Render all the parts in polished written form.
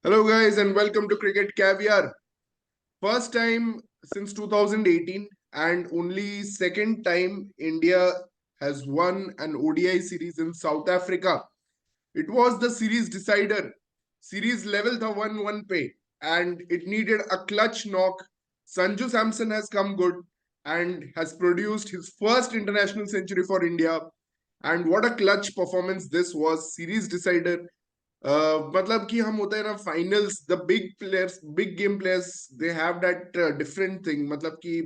Hello, guys, and welcome to Cricket Caviar. First time since 2018, and only second time India has won an ODI series in South Africa. It was the series decider. Series level tha 1-1 pe, and it needed a clutch knock. Sanju Samson has come good and has produced his first international century for India. And what a clutch performance this was. Series decider. मतलब कि हम होता है ना finals the big players big game players they have that different thing मतलब कि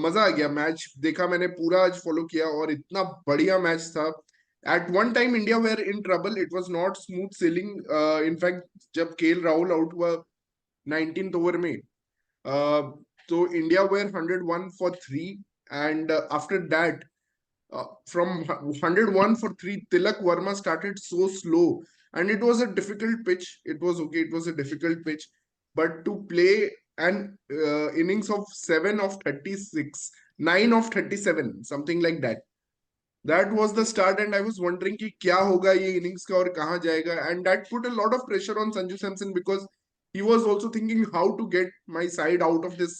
मजा आ गया मैच देखा मैंने पूरा आज फॉलो किया और इतना बढ़िया मैच था at one time India were in trouble it was not smooth sailing in fact जब केएल राहुल आउट हुआ 19th ओवर में तो India were 101 for 3 and after that from 101 for 3 Tilak Verma started so slow and it was a difficult pitch. It was okay, it was a difficult pitch, but to play an innings of 7 of 36, 9 of 37, something like that, that was the start. And I was wondering कि क्या होगा ये innings का और कहाँ जाएगा, and that put a lot of pressure on Sanju Samson because he was also thinking how to get my side out of this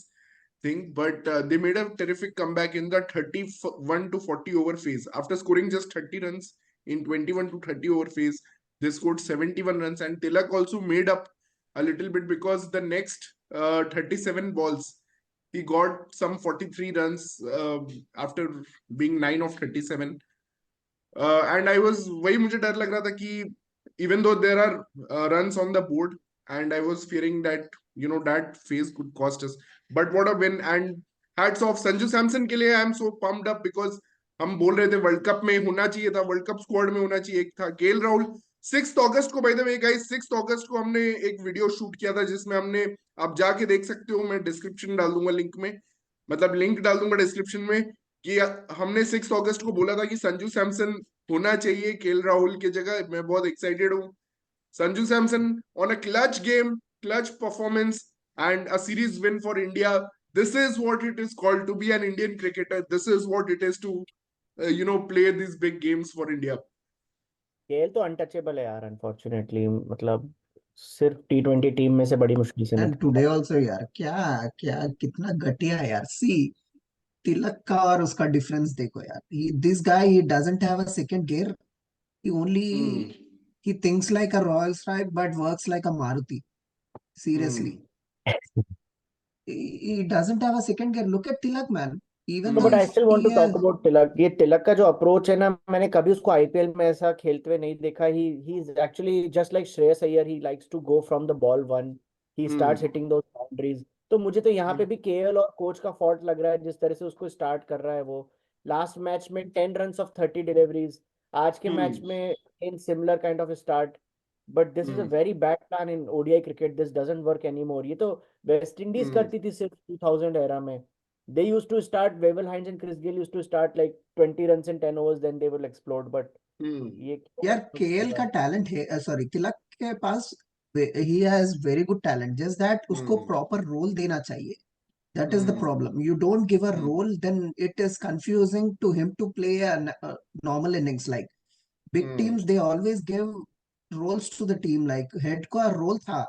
thing, but they made a terrific comeback in the 31 to 40 over phase. After scoring just 30 runs in 21 to 30 over phase, they scored 71 runs, and Tilak also made up a little bit because the next 37 balls, he got some 43 runs after being 9 of 37. And I was वही मुझे डर लग रहा था कि even though there are runs on the board, and I was fearing that that phase could cost us. But what a win, and hats off Sanju Samson के लिए. आई am so pumped up because हम बोल रहे थे वर्ल्ड कप में होना चाहिए था, वर्ल्ड कप स्क्वाड में होना चाहिए. एक था केएल राहुल. 6 अगस्त को, बाय द वे गाइस, 6 अगस्त को हमने एक वीडियो शूट किया था जिसमें हमने, आप जाके देख सकते हो, मैं डिस्क्रिप्शन डाल दूंगा लिंक में, मतलब लिंक डाल दूंगा डिस्क्रिप्शन में, कि हमने 6 अगस्त को बोला था कि संजू सैमसन होना चाहिए केएल राहुल की जगह. मैं बहुत एक्साइटेड हूँ. Sanju Samson on a clutch game, clutch performance, and a series win for India. This is what it is called to be an Indian cricketer. This is what it is to, play these big games for India. KL तो untouchable है यार, unfortunately. मतलब सिर्फ T20 team में से बड़ी मुश्किल से एंड निकल टुडे ऑल्सो यार, क्या क्या कितना घटिया है यार. सी तिलक का और उसका डिफरेंस देखो यार. This guy he doesn't have a second gear. He only Hmm. he thinks like a Rolls Royce but works like a Maruti. Seriously, Hmm. he doesn't have a second gear. Look at Tilak, man. Even तो though but I if still want he to has talk about Tilak. ये तिलक का जो approach है ना, मैंने कभी उसको IPL में ऐसा खेलते हुए नहीं देखा. He is actually just like Shreyas Iyer. He likes to go from the ball one. He starts Hmm. Hitting those boundaries. तो मुझे तो यहाँ पे भी केएल और कोच का फॉल्ट लग रहा है, जिस तरह से उसको स्टार्ट कर रहा है वो. लास्ट मैच में 10 runs of 30 डिलीवरीज. आज के मैच Hmm. में in similar kind of start. But this is a Hmm. Very bad plan in ODI cricket. This doesn't work any more. ये तो वेस्ट इंडीज Hmm. करती थी सिर्फ 2000 era में. They used to start, Wavell Hines and Chris Gayle used to start like 20 runs in 10 overs, then they will explode. But Hmm. ये यार KL का talent है. सॉरी, तिलक के पास ही has very good talent. Just that उसको Hmm. Proper role देना चाहिए. That is the Hmm. problem. You don't give a Hmm. role, then it is confusing to him to play a normal innings. Like big Hmm. teams, they always give roles to the team. Like head का role था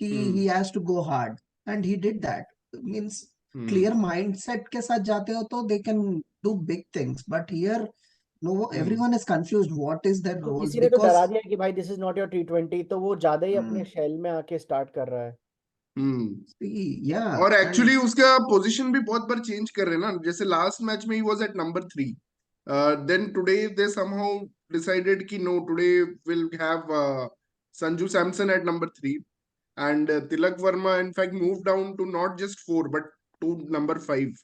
कि Hmm. he has to go hard, and he did that. Means Hmm. clear mindset के साथ जाते हो तो they can do big things. But here, no, Hmm. everyone is confused. What is their तो roles? किसी ने तो Because डरा दिया कि भाई this is not your T20. तो वो ज्यादा ही अपने mm, शेल में आके स्टार्ट कर रहा है. Hmm. see, yeah, और and एक्चुअली उसका पोजीशन भी बहुत बार चेंज कर रहे हैं ना. जैसे लास्ट मैच में ही was at number 3. Then today they somehow decided कि no, today will have Sanju Samson at number 3, and Tilak Verma in fact moved down to not just 4 but to number 5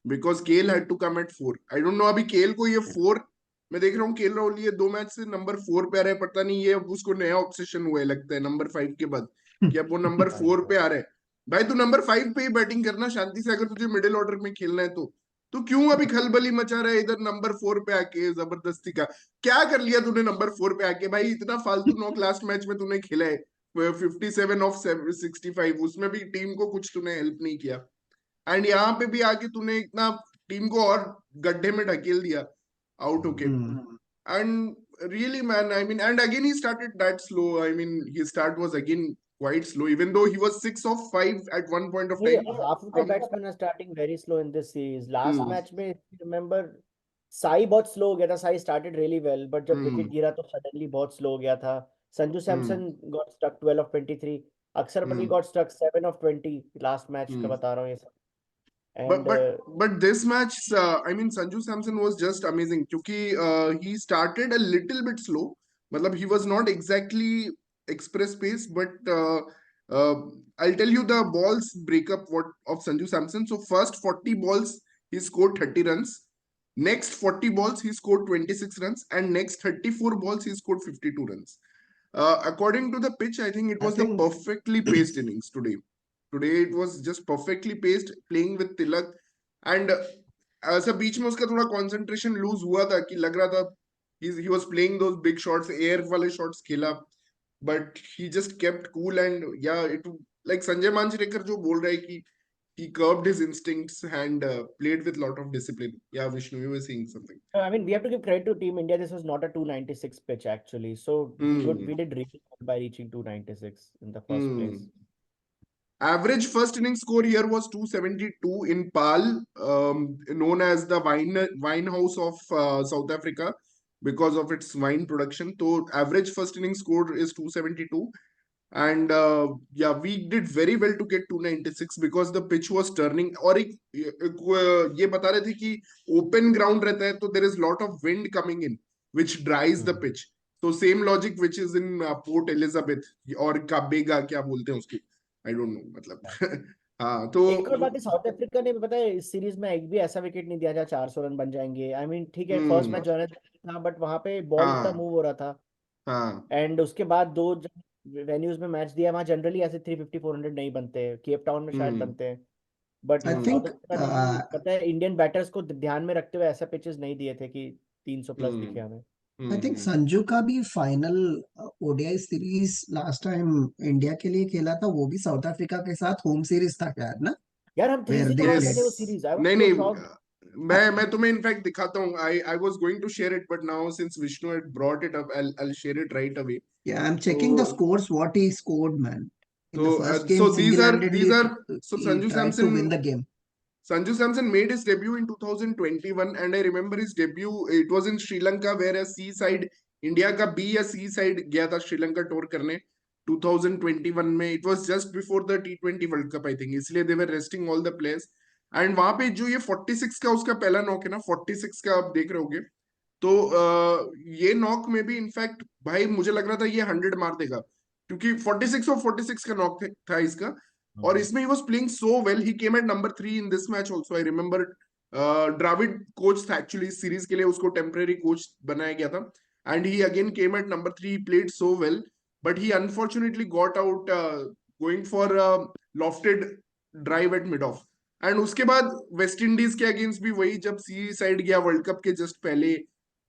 because KL had to come at 4. I don't know अभी KL को ये 4, मैं देख रहा हूँ KL Rahul ये 2 match से number 4 पे आ रहा है. पता नहीं ये अब उसको नया ऑब्सेशन हुआ है लगता है नंबर 5 के बाद, कि अब वो नंबर 4 पे आ रहा है. भाई तू नंबर 5 पे ही बैटिंग करना शांति से, अगर तुझे मिडिल ऑर्डर में खेलना है तो क्यों अभी खलबली मचा रहा है इधर नंबर 4 पे आके जबरदस्ती का. क्या कर लिया तूने नंबर 4 पे आके भाई? इतना फालतू नॉक लास्ट मैच में तूने खेला है. 57 of 65, उसमें भी टीम को कुछ तूने हेल्प नहीं किया. एंड यहाँ पे भी आके तूने इतना टीम को और गड्ढे में ढकेल दिया आउट होके. mm, And really, man, I mean, and again he started that slow. I mean, his start was again quite slow, even though he was 6 of 5 at one point of Hey, time. half of the Um, batsmen are starting very slow in this series. Last hmm, match में, if you remember, Sai बहुत slow हो गया था. Sai started really well, but जब wicket hmm, गिरा तो suddenly बहुत slow हो गया था. Sanju hmm, Samson got stuck 12 of 23. अक्षर Patel hmm, got stuck 7 of 20 last match का hmm. बता रहा हूँ ये सब. But And but but this match, I mean, Sanju Samson was just amazing. क्योंकि he started a little bit slow. मतलब he was not exactly express pace, but uh, I'll tell you the balls breakup what of Sanju Samson. So first 40 balls he scored 30 runs. Next 40 balls he scored 26 runs, and next 34 balls he scored 52 runs. According to the pitch, I think it I was the think perfectly paced innings today. Today it was just perfectly paced, playing with Tilak, and ऐसा बीच में उसका थोड़ा concentration lose हुआ था कि लग रहा था he was playing those big shots, air वाले shots खेला, but he just kept cool. And yeah, it like Sanjay Manjrekar जो बोल रहा है कि he curbed his instincts and played with lot of discipline. Yeah, Vishnu, you were saying something. I mean, we have to give credit to Team India. This was not a 296 pitch actually. So Hmm. we did really well by reaching 296 in the first Hmm. place. Average first inning score here was 272 in PAL, known as the wine house of South Africa because of its wine production. So average first inning score is 272. And yeah, we did very well to get 296 because the pitch was turning. और ये बता रहे थे कि open ground रहता है तो there is lot of wind coming in which dries the pitch. So same logic which is in Port Elizabeth और Kabega क्या बोलते हैं उसकी, I don't know मतलब. हाँ तो एक और बात है, साउथ अफ्रीका ने पता है इस सीरीज में एक भी ऐसा विकेट नहीं दिया जहाँ 400 रन बन जाएंगे. आई मीन ठीक है, फर्स्ट मैच जो है था, बट वहां पे बॉल इतना हाँ मूव हो रहा था. हाँ एंड उसके बाद दो वेन्यूज में मैच दिया, वहां जनरली ऐसे 350 400 नहीं बनते. केप टाउन में शायद हम्म बनते हैं, but I hmm south think Africa ने भी पता है इंडियन बैटर्स को ध्यान में रखते हुए ऐसा पिचेस नहीं दिए थे कि 300 प्लस हम्म दिखे हमें. I think हम्म संजू का भी final ODI series last time India के लिए खेला था, वो भी साउथ अफ्रीका के साथ होम सीरीज था शायद ना, यार हम वेयर 3-0 दे हार यस, गए थे वो प्लेड. सीरीज. आई वाज नहीं सो नहीं, शॉक्ड. मैं तुम्हें इनफैक्ट दिखाता हूँ. I was going to share it but now since Vishnu had brought it up, I'll share it right away. Yeah, I'm checking the So scores, what he scored, man. In the so first so game, these single-handedly, are so he tried to win the game. Sanju Samson made his debut in 2021, and I remember his debut. It was in Sri Lanka, where a seaside India का B या C side गया था Sri Lanka tour करने 2021 में. It was just before the T20 World Cup, I think. इसलिए they were resting all the players. And वहां पे जो ये 46 का उसका पहला नॉक है ना, 46 का आप देख रहे होगे. तो ये नॉक में भी इनफैक्ट भाई मुझे लग रहा था ये 100 मार देगा, क्योंकि 46 और 46 का नॉक था इसका. और इसमें he was playing so well. He came at number 3 in this match also. I remember Dravid coach था एक्चुअली इस सीरीज के लिए, उसको टेम्परेरी कोच बनाया गया था. And he again came at number 3. He played so well, but he unfortunately got out going for lofted drive at mid off. एंड उसके बाद वेस्ट इंडीज के अगेंस्ट भी वही, जब सी साइड गया वर्ल्ड कप के जस्ट पहले.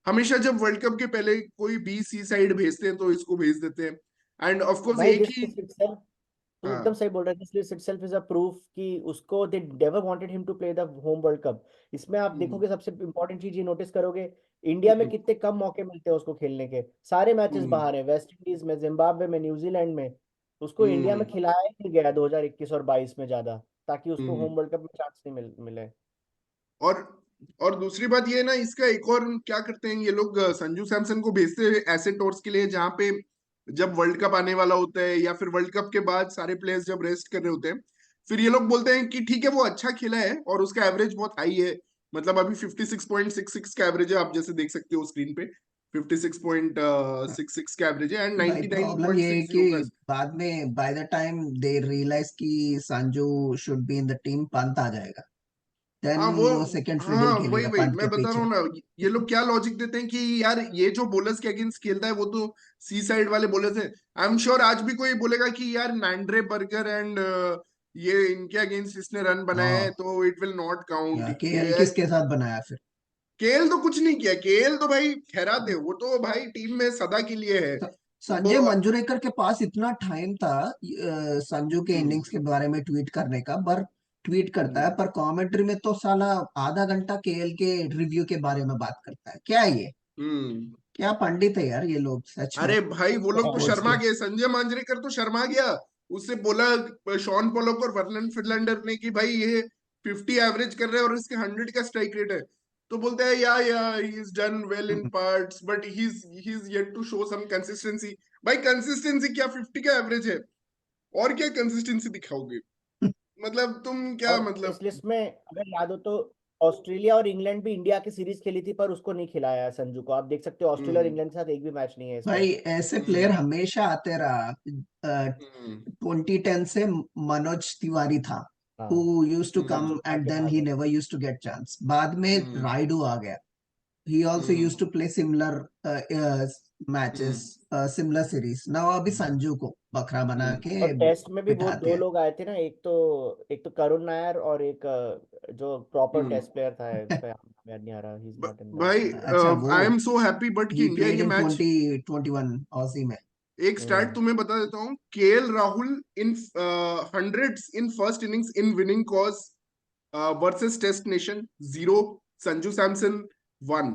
हमेशा जब वर्ल्ड कप के पहले कोई बी सी साइड भेजते हैं तो इसको भेज देते हैं. एंड ऑफ कोर्स भाई एक दिस ही. लिस्ट इटसेल्फ, तू एकदम हाँ सही बोल रहा है. This list itself is a proof कि उसको they never wanted him to play the home world cup. इसमें आप हम्म, देखोगे सबसे इंपॉर्टेंट चीज ये नोटिस करोगे, इंडिया में हम्म, कितने कम मौके मिलते हैं उसको खेलने के. सारे मैचेस हम्म, बाहर है, वेस्ट इंडीज में, जिम्बाब्वे में, न्यूजीलैंड में. उसको इंडिया में हम्म, खिलाया ही नहीं गया 2021 और 22 में ज्यादा, ताकि उसको हम्म. होम वर्ल्ड कप में चांस नहीं मिले. और और दूसरी बात ये है ना, इसका एक और क्या करते हैं ये लोग, संजू सैमसन को भेजते हैं ऐसे टूर्स के लिए जहां पे जब वर्ल्ड कप आने वाला होता है या फिर वर्ल्ड कप के बाद सारे प्लेयर्स जब रेस्ट कर रहे होते हैं, फिर ये लोग बोलते हैं कि ठीक है वो अच्छा खेला है और उसका एवरेज बहुत हाई है. मतलब अभी 56.66 का एवरेज है, आप जैसे देख सकते हो स्क्रीन पे. 56.66 का एवरेज है एंड भाई प्रॉब्लम ये है 99.60 का. कि बाद में by the time they realise कि Sanju should be in the team, Pant आ जाएगा, देन हाँ वो, वो सेकंड फिडल हाँ वही खेलेगा वही पंत के मैं बता रहा पीछे. हूँ ना. ये लोग क्या लॉजिक देते हैं कि यार ये जो बॉलर्स के अगेंस्ट खेलता है वो तो सी साइड वाले बॉलर्स हैं. आई एम श्योर आज भी कोई बोलेगा कि यार मैंड्रे बर्गर एंड ये इनके अगेंस्ट इसने रन बनाए हैं हाँ, तो इट विल नॉट काउंट. या केएल किसके साथ बनाया फिर. केएल तो कुछ नहीं किया. केएल तो भाई खैरात है, वो तो भाई टीम में सदा के लिए है. स- तो संजय मंजुरेकर के पास इतना टाइम था संजू के हम्म, इनिंग्स के बारे में ट्वीट करने का, पर ट्वीट करता है, हम्म, पर कमेंट्री में तो साला आधा घंटा केएल के रिव्यू के बारे में बात करता है. क्या है ये, हम्म. क्या पंडित है यार ये लोग सच में अरे भाई वो लोग तो स्पोर्ट्स शर्मा के. गए. संजय मांजरेकर तो शर्मा गया. उससे बोला शॉन पोलक और वर्नन फिनलैंडर ने कि भाई ये 50 एवरेज कर रहे हैं और इसके 100 का स्ट्राइक रेट है, तो बोलते हैं या he is done well in parts but he is yet to show some consistency. भाई कंसिस्टेंसी क्या 50 का एवरेज है, और क्या कंसिस्टेंसी दिखाओगे? मतलब तुम क्या और मतलब। इस लिस्ट में अगर याद हो तो ऑस्ट्रेलिया और इंग्लैंड भी इंडिया की सीरीज खेली थी, पर उसको नहीं खिलाया है संजू को। आप देख सकते हो ऑस्ट्रेलिया और हम्म इंग्लैंड के साथ एक भी मैच नहीं है इसमें। भाई ऐसे प्लेयर हम्म हमेशा आते रहा। हम्म 2010 से मनोज तिवारी था, who हाँ, used to come Sanju and आके then भाग he गए। never used to get chance। बाद में हम्म राइडू आ गया। He also used hmm to play similar matches, hmm similar series। Now अभी संजू को बकरा बना हम्म के और टेस्ट में भी वो बिठाते दो हैं। लोग आए थे ना, एक तो करुण नायर और एक जो प्रॉपर हम्म। टेस्ट प्लेयर था, उसका नाम याद नहीं आ रहा, he is not in the. भाई अच्छा वो I am so happy but कि he इंडिया played ये in मैच। 2021 ऑजी में। एक स्टैट तुम्हें बता देता हूँ, KL Rahul in hundreds in first innings in winning cause versus test nation 0, Sanju Samson 1।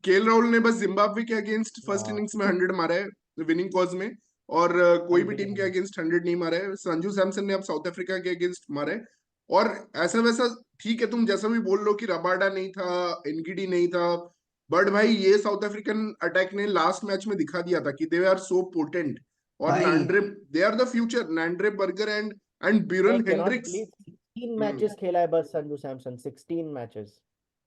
KL Rahul ने बस जिम्बाब्वे के अगेंस्ट फर्स्ट इनिंग्स में 100 मारा है विनिंग कॉज में, और कोई भी टीम के अनबिलीवेबल। अगेंस्ट 100 नहीं मारा है। संजू सैमसन ने अब साउथ अफ्रीका के अगेंस्ट मारा है। और ऐसा वैसा ठीक है, तुम जैसा भी बोल लो कि रबाडा नहीं था, एनगिडी नहीं था, बट भाई ये साउथ अफ्रीकन अटैक ने लास्ट मैच में दिखा दिया था कि दे आर सो पोटेंट। और भाई Nandre, they are the future, Nandre Burger and I Beuran cannot Hendricks. Believe 16 matches खेला है बस संजू सैमसन, 16 मैचेस।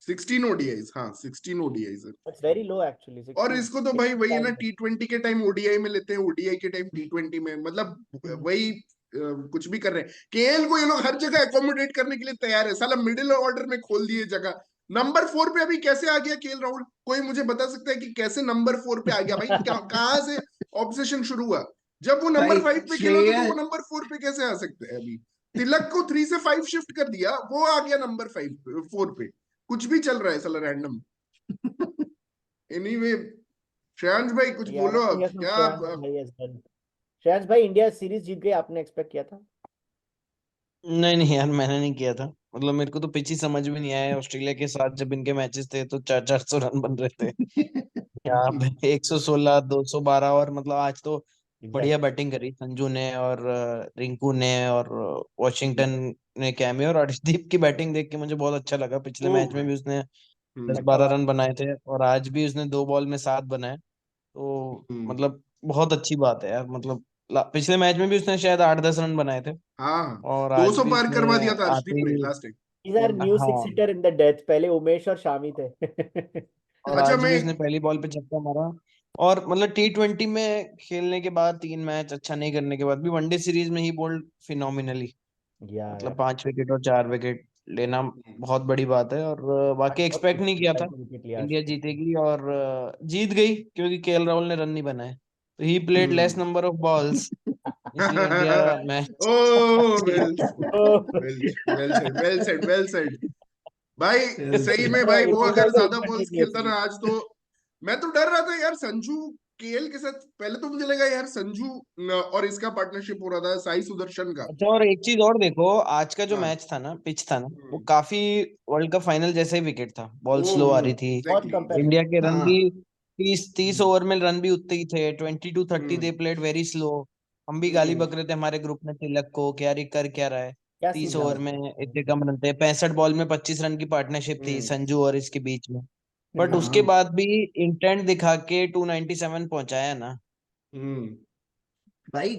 16 ओडीआईज, हाँ 16 ODIs. It's very low actually, और 16 इसको तो भाई 16 वही है ना, टाइम। T20 के टाइम ओडीआई में लेते हैं, ओडीआई के टाइम T20 में, मतलब वही कुछ भी कर रहे हैं। केएल को ये लोग हर जगह एकोमोडेट करने के लिए तैयार है, साला मिडिल ऑर्डर में खोल दिए जगह। नंबर 4 पे अभी कैसे आ गया केएल राहुल? कोई मुझे बता सकता है कि कैसे नंबर 4 पे आ गया? भाई कहाँ से ऑब्सेशन शुरू हुआ? जब वो नंबर भाई 5 पे खेला था तो वो श्रेय नंबर 4 पे कैसे आ सकते हैं अभी? तिलक को 3 से 5 शिफ्ट कर दिया, वो आ गया नंबर 5 4 पे। कुछ भी चल रहा है साला रैंडम। एनीवे, श्रेयांश भाई कुछ या बोलो वांट टू अब हियर फ्रॉम क्या श्रेयांश भाई एज वेल। श्रेयांश भाई, इंडिया सीरीज जीत गई, आपने एक्सपेक्ट किया था? नहीं नहीं यार, मैंने नहीं किया था। मतलब मेरे को तो पिच ही समझ में नहीं आया। ऑस्ट्रेलिया के साथ जब इनके मैचेस थे तो 400 रन बन रहे थे। यहाँ पे 116, 212, और मतलब आज तो बढ़िया एग्जैक्टली। बैटिंग करी संजू ने और रिंकू ने और वॉशिंगटन ने कैमियो। और अर्शदीप की बैटिंग देख के मुझे बहुत अच्छा लगा। पिछले ओ मैच में भाई। भी उसने दस हम्म बारह कमाल। रन बनाए थे और आज भी उसने 2 बॉल में 7 बनाए। तो हम्म मतलब बहुत अच्छी बात है यार। मतलब पिछले मैच में भी उसने शायद 8-10 रन बनाए थे हाँ, और आज 200 भी पार उसने करवा दिया था आते अर्शदीप ने ही। Last time. These are new six हाँ, hitter in the death, पहले उमेश और शामी थे। और अच्छा आज मैं, भी उसने पहली बॉल पे छक्का मारा। और मतलब T20 में खेलने के बाद 3 मैच अच्छा नहीं करने के बाद भी वनडे सीरीज में ही बोल्ड फिनोमिनली। या मतलब 5 विकेट और 4 विकेट लेना बहुत बड़ी बात है। और आज बाकी बहुत एक्सपेक्ट नहीं मुश्किल किया था करके विकेट लिया आज इंडिया तो। जीतेगी, और जीत गई क्योंकि केएल राहुल ने रन नहीं बनाए। तो he played less hmm number of balls, इसलिए इंडिया मैच ओ वेल, तो well, well said, well said, well said. भाई सही में इतना भाई वो इतना अगर तो ज्यादा इम्पोर्टेंट बॉल्स नहीं है खेलता ना सीरीज। आज तो। मैं तो डर रहा था यार संजू केएल के साथ, पहले तो मुझे लगा यार संजू और इसका पार्टनरशिप हो रहा था साई सुदर्शन का। अच्छा, और एक चीज और देखो, आज का जो हाँ। मैच था ना, पिच था ना, वो हम्म। काफी वर्ल्ड कप फाइनल जैसे ही विकेट था। बॉल ओ स्लो आ रही थी। बहुत एग्जैक्टली इंडिया एग्जैक्टली। के रन हाँ भी 30 हम्म ओवर में रन भी उतने ही थे। 20 to 30 they hmm played very slow. हम भी गाली हम्म बक रहे थे हमारे ग्रुप में तिलक को कि यार ये कर क्या रहा है। क्या 30 सीन था ओवर में उसमें? इतने कम रन थे। 65 बॉल में 25 रन की पार्टनरशिप थी हम्म संजू और इसके बीच में। बट उसके हाँ बाद भी इंटेंट दिखा के 297 पहुंचाया ना। हम्म भाई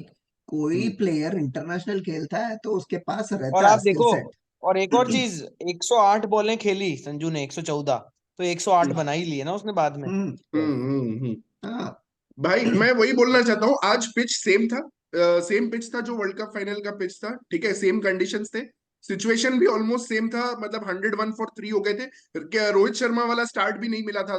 कोई हम्म प्लेयर इंटरनेशनल खेलता है तो उसके पास और रहता है आप स्किल देखो, सेट। और एक और चीज, 108 बॉलें खेली संजू ने, 114, तो 108 बना ही लिए ना उसने बाद में। हम्म यस। हम्म। हाँ भाई मैं वही बोलना चाहता हूँ, आज पिच सेम था, सेम पिच था जो वर्ल्ड कप फाइनल का पिच था, ठीक है, सेम कंडीशंस थे, सिचुएशन भी ऑलमोस्ट सेम था, मतलब 101 फॉर 3 हो गए थे। क्या रोहित शर्मा वाला स्टार्ट भी नहीं मिला था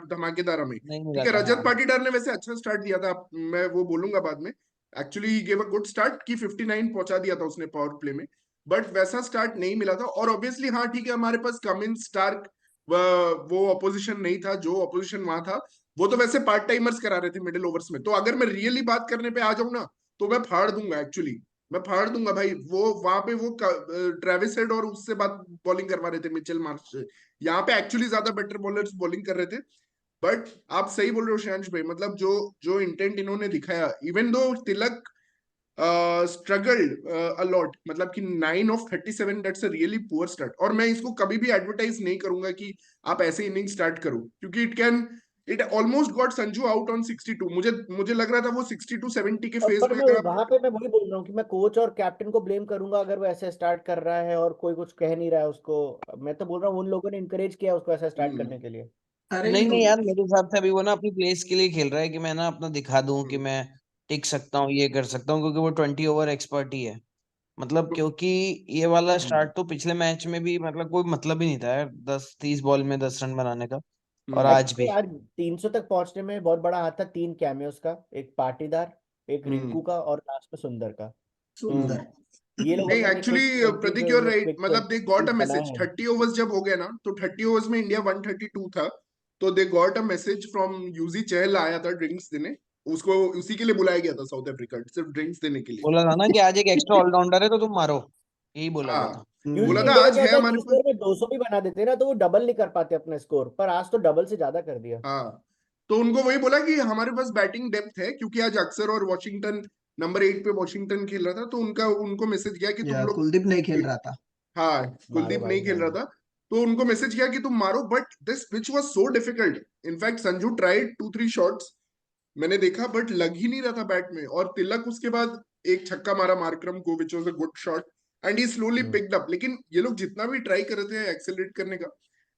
धमाकेदार हमें। नहीं ठीक मिला है, था, रजत हाँ। पाटीदार ने वैसे अच्छा स्टार्ट दिया था, मैं वो बोलूंगा बाद में। Actually gave a good start की 59 पहुंचा दिया था उसने पावर प्ले में, बट वैसा स्टार्ट नहीं मिला था। और ऑब्वियसली हाँ ठीक है, हमारे पास कमिंस स्टार्क वो अपोजिशन नहीं था, जो अपोजिशन वहां था वो तो वैसे पार्ट टाइमर्स करा रहे थे मिडिल ओवर्स में। तो अगर मैं रियली बात करने पे आ जाऊं ना, तो मैं फाड़ दूंगा एक्चुअली, मैं फाड़ दूंगा भाई। वो वहां पे वो ट्रेविस हेड और उससे बात बॉलिंग करवा रहे थे, मिचेल मार्श से। यहाँ पे एक्चुअली ज्यादा बेटर बॉलर्स बॉलिंग कर रहे थे। बट आप सही बोल रहे हो श्रेयांश भाई, मतलब जो जो इंटेंट इन्होंने दिखाया, इवन दो तिलक स्ट्रगल्ड अलॉट, मतलब कि 9 of 37, that's a really poor start. और मैं इसको कभी भी एडवर्टाइज नहीं करूंगा कि आप ऐसे इनिंग स्टार्ट करो, क्योंकि it almost got Sanju out on 62। मुझे लग रहा था वो 62-70 के और फेज पर में मैं अगर आप। वहां पे मैं वही बोल रहा हूँ कि मैं कोच और कैप्टन को ब्लेम करूंगा अगर वो ऐसे स्टार्ट कर रहा है और कोई कुछ कह नहीं रहा है उसको। मैं तो बोल रहा हूँ उन लोगों ने इनकरेज किया उसको ऐसा स्टार्ट हम्म, करने के लिए। अरे नहीं नहीं यार, मेरे हिसाब से अभी वो ना अपनी प्लेस के लिए खेल रहा है कि मैं ना अपना दिखा दूं कि हम्म, मैं टिक सकता हूँ, ये कर सकता हूँ, क्योंकि वो 20 ओवर एक्सपर्ट ही है। मतलब तो क्योंकि ये वाला हम्म, स्टार्ट तो पिछले मैच में भी मतलब कोई मतलब ही नहीं था यार, 10-30 बॉल में 10 रन बनाने का। और हम्म, आज एक्चुअली भी आज 300 तक पहुंचने में बहुत बड़ा हाथ था 3 कैमियोस का, एक पाटीदार, एक हम्म, रिंकू का और लास्ट में सुंदर का। हम्म। सुंदर। ये लोगों नहीं, ने एक्चुअली क्विक 20 प्रतीक, जो यूर ये राइट, क्विक मतलब दे गॉट 20 अ बनाए मैसेज। हैं। 30 ओवर्स जब हो गए ना, तो 30 ओवर्स में इंडिया 132 था, तो they got a message from Yuzi Chahal, आया था ड्रिंक्स देने। उसको उसी के लिए बुलाया गया था साउथ अफ्रीका, सिर्फ ड्रिंक्स देने के लिए। बोला था ना कि आज एक एक्स्ट्रा ऑलराउंडर है तो तुम मारो, यही बोला गया था। हाँ, बोला यूजली था इंडिया का आज क्या है होता है कि हमारे इस पास। ओवर में 200 भी बना देते हैं ना तो वो डबल नहीं कर पाते अपना स्कोर, पर आज तो डबल से ज्यादा कर दिया। हाँ, तो उनको वही बोला कि हमारे पास बैटिंग डेप्थ है, क्योंकि आज अक्सर और वॉशिंगटन नंबर 8 पे वॉशिंगटन खेल रहा था, तो उनको मैसेज गया कि तुम या लोग। कुलदीप नहीं खेल रहा था। हाँ, मारो कुलदीप भाई नहीं खेल रहा मारो। था, तो उनको मैसेज किया कि तुम मारो, but this pitch was so difficult. In fact Sanju tried 2-3 shots, मैंने देखा, बट लग ही नहीं रहा था बैट में। और तिलक उसके बाद एक छक्का मारा मार्करम को, which was a good shot, and he slowly hmm. Picked up. लेकिन ये लोग जितना भी ट्राई कर रहे थे एक्सेलरेट करने का,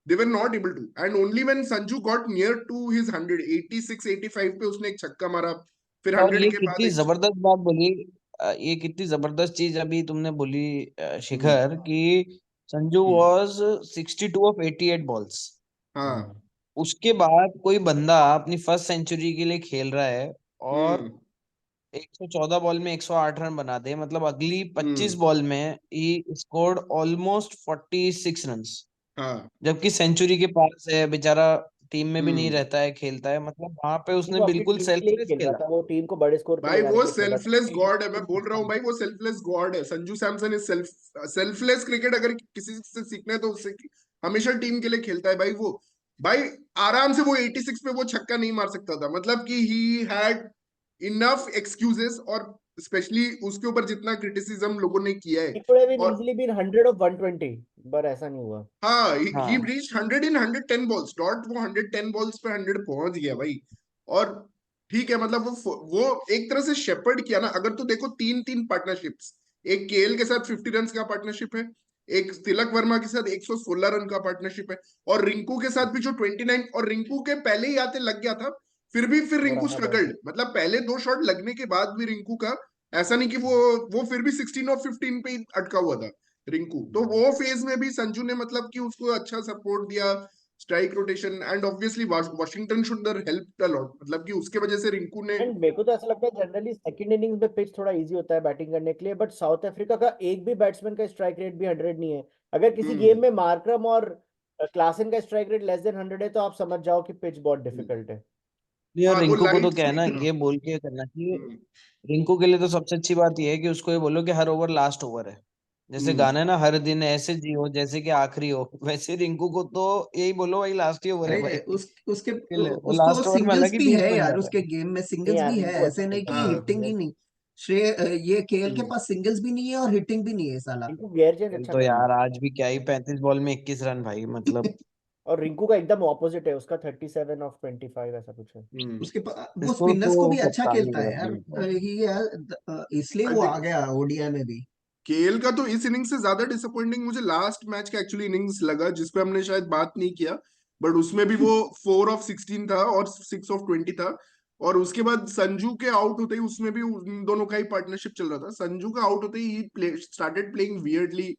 they were not able to. And only when Sanju got near to his 100, 86-85 पे उसने एक छक्का मारा, फिर और 100 ये के बाद कितनी एक। जबरदस्त बात बोली, ये कितनी जबरदस्त चीज अभी तुमने बोली, हम्म, शिखर, कि संजू हम्म, वॉज 62 of 88 balls। हाँ, उसके बाद कोई बंदा अपनी फर्स्ट सेंचुरी के लिए खेल रहा है और हम्म, 114 बॉल में 108 रन बना दे, मतलब अगली 25 हम्म, बॉल में ही स्कोर्ड ऑलमोस्ट 46 रन्स, हाँ, जबकि सेंचुरी के पास है बेचारा, टीम में भी नहीं हम्म। रहता है, खेलता है, मतलब वहां पे नहीं, उसने वो अपनी बिल्कुल टीम के लिए ही सेल्फलेस खेल रहा खेला। था, वो टीम को बड़े स्कोर पे ले भाई जाने वो के लिए खेल रहा सेल्फलेस था। गॉड है, मैं बोल रहा हूँ भाई, वो सेल्फलेस गॉड है। Sanju Samson is selfless cricket. अगर किसी से सीखना है तो उससे हमेशा टीम के लिए खेलता है भाई वो। भाई आराम से वो 86 पे वो छक्का नहीं मार सकता था, मतलब कि ही हैड इनफ एक्सक्यूजेस। और स्पेशली उसके ऊपर जितना क्रिटिसिज्म लोगों ने किया है। It could have been और easily been 100 of 120, पर ऐसा नहीं हुआ। हाँ, ही हाँ, रीच्ड 100 इन 110 बॉल्स डॉट, वो 110 बॉल्स पे 100 पहुंच गया भाई। और ठीक है, मतलब वो एक तरह से शेपर्ड किया ना। अगर तो देखो, तीन तीन पार्टनरशिप्स, एक केएल के साथ 50 रन का पार्टनरशिप है, एक तिलक वर्मा के साथ 116 रन का पार्टनरशिप है, और रिंकू के साथ भी जो 29, और रिंकू के पहले ही आते लग गया था। फिर वो रिंकू रहा बहुत। स्ट्रगल्ड, मतलब पहले 2 शॉट लगने के बाद भी रिंकू का ऐसा नहीं कि वो फिर भी 16 और 15 पे ही अटका हुआ था रिंकू। तो वो फेज में भी संजू ने मतलब कि उसको अच्छा सपोर्ट दिया, strike rotation, and obviously Washington should help a lot, मतलब कि उसके वजह से रिंकू ने। एंड मेरे को तो ऐसा लगता है जनरली सेकंड इनिंग्स में पिच थोड़ा इजी होता है बैटिंग करने के लिए, बट साउथ अफ्रीका का एक भी बैट्समैन का स्ट्राइक रेट भी 100 नहीं है। अगर किसी हम्म, गेम में मार्करम और क्लासन का स्ट्राइक रेट लेस देन 100 है तो आप समझ जाओ कि पिच बहुत हम्म, डिफिकल्ट है। नहीं, और हाँ, वो रिंकू को तो लाइट क्या है ना, स्पिन। ये बोल के करना चाहिए। हम्म, रिंकू के लिए तो सबसे अच्छी बात ये है कि उसको ये बोलो कि हर ओवर लास्ट ओवर है। जैसे हम्म, गाना है ना, हर दिन ऐसे जियो जैसे कि आखिरी हो, वैसे रिंकू को तो यही बोलो, भाई लास्ट ही ओवर है अरे भाई। उसके वो उसको लास्ट ओवर में अलग सिंगल्स ही भी बीज है बन यार, जाता उसके है। गेम में नहीं सिंगल्स यार, भी है, रिंकू ऐसे अच्छा नहीं खेलता कि है, हाँ, हिटिंग ही गेयर, नहीं। ये केएल के हम्म, पास सिंगल्स भी नहीं है और हिटिंग भी नहीं है साला। रिंकू गेयर चेंज कल अच्छा तो कर यार लेता है। आज भी क्या ही 35 बॉल में 21 रन भाई, मतलब और रिंकू का एकदम ऑपोजिट है, उसका 37 ऑफ 25 ऐसा कुछ है। हम्म। वो इसको तो स्पिनर्स को भी अच्छा कप्तानी खेलता है बरतनी यार। है। इसलिए आई वो आ थिंक गया ओडीआई में भी। केएल का तो इस इनिंग्स से ज्यादा डिसअपॉइंटिंग मुझे लास्ट मैच का एक्चुअली इनिंग्स लगा, जिसपे हमने शायद बात नहीं किया। बट उसमें भी वो 4 of 16 था और 6 of 20 था। और उसके बाद संजू के आउट होते ही, उसमें भी उन दोनों का ही पार्टनरशिप चल रहा था। संजू का आउट होते ही started playing weirdly,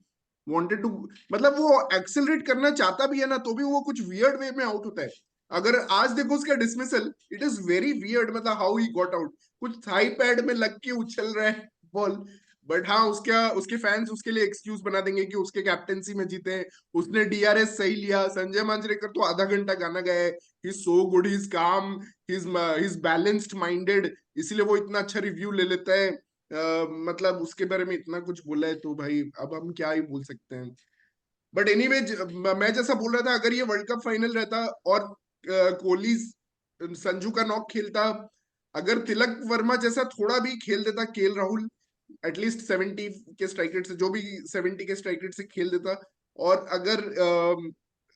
wanted to, मतलब वो एक्सेलरेट करना चाहता भी है ना, तो भी वो कुछ वियर्ड वे में आउट होता है। अगर आज देखो उसका dismissal, it is very weird, मतलब हाउ ही गॉट आउट, कुछ थाई पैड में लग के उछल रहा है बॉल। बट हाँ, उसके फैंस उसके लिए एक्सक्यूज बना देंगे कि उसके कैप्टेंसी में जीते हैं, उसने डीआरएस सही लिया। संजय मांजरेकर तो आधा घंटा गाना गाया, he is so good, he is काम, ही इज बैलेंस्ड माइंडेड, इसलिए वो इतना अच्छा रिव्यू ले लेता है। मतलब उसके बारे में इतना कुछ बोला है, तो भाई अब हम क्या ही बोल सकते हैं। बट एनीवे, मैं जैसा बोल रहा था, अगर ये वर्ल्ड कप फाइनल रहता और कोहली संजू का नॉक खेलता, अगर तिलक वर्मा जैसा थोड़ा भी खेल देता केएल राहुल, एटलीस्ट 70 के स्ट्राइक रेट से, जो भी 70 के स्ट्राइक रेट से खेल देता, और अगर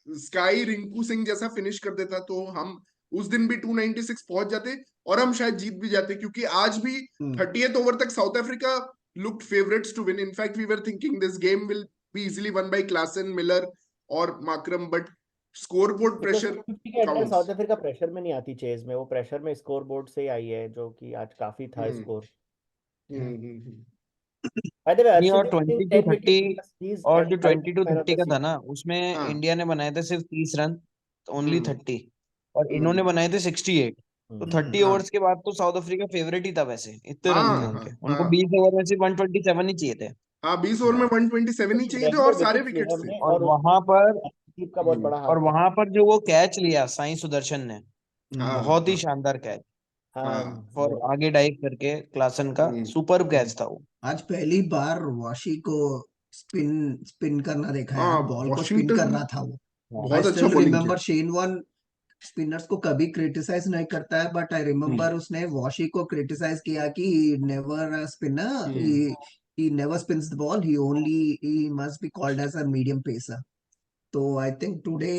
स्काई रिंकू सिंह जैसा फिनिश कर देता तो हम उस दिन भी 296 पहुंच जाते और हम शायद जीत भी जाते, क्योंकि आज भी 30th ओवर तक south Africa looked favorites to win. In fact, we were thinking this game will be easily won by Klaasen, Miller or Markram, but scoreboard pressure 50 के अंदर counts. साउथ अफ्रीका प्रेशर में नहीं आती chase में, वो pressure में score board से ही आई है, जो कि आज काफी था हम्म, स्कोर। हम्म। बाय द वे नहीं, और Harshdeep Singh 20 to 10 wicket 30 plus, he is और जो title 20 to man of 30 the का था सीरीज। ना, उसमें हाँ, इंडिया ने बनाए थे सिर्फ 30 रन, तो ओनली हम्म, 30, और इन्होंने बनाए थे 68। तो 30 हाँ, ओवर्स के बाद तो साउथ अफ्रीका फेवरेट ही था, वैसे इतने रन थे हाँ, उनके, हाँ, उनको हाँ, 20 ओवर में से 127 ही चाहिए थे। हाँ, 20 ओवर में 127 ही चाहिए थे और रेगुलर सारे विकेट्स लिए विकेट्स थे। हमने, और और वहां पर हर्षदीप का बहुत बड़ा और हाथ था। वहां पर जो वो कैच लिया साई सुदर्शन ने, हाँ, बहुत ही हाँ, शानदार कैच, हाँ फॉर आगे डाइव करके क्लासन का सुपर कैच था वो। आज पहली बार वॉशी को स्पिन स्पिन करना देखा हाँ, यार, बॉल को स्पिन कर वॉशिंगटन रहा था वो। आई बहुत अच्छा स्टिल बॉलिंग किया। रिमेम्बर शेन वॉर्न स्पिनर्स को कभी क्रिटिसाइज नहीं करता है, बट आई रिमेम्बर उसने वॉशी को क्रिटिसाइज किया कि never spinner, he never spins the ball, he must be called as a medium pacer. तो आई थिंक टुडे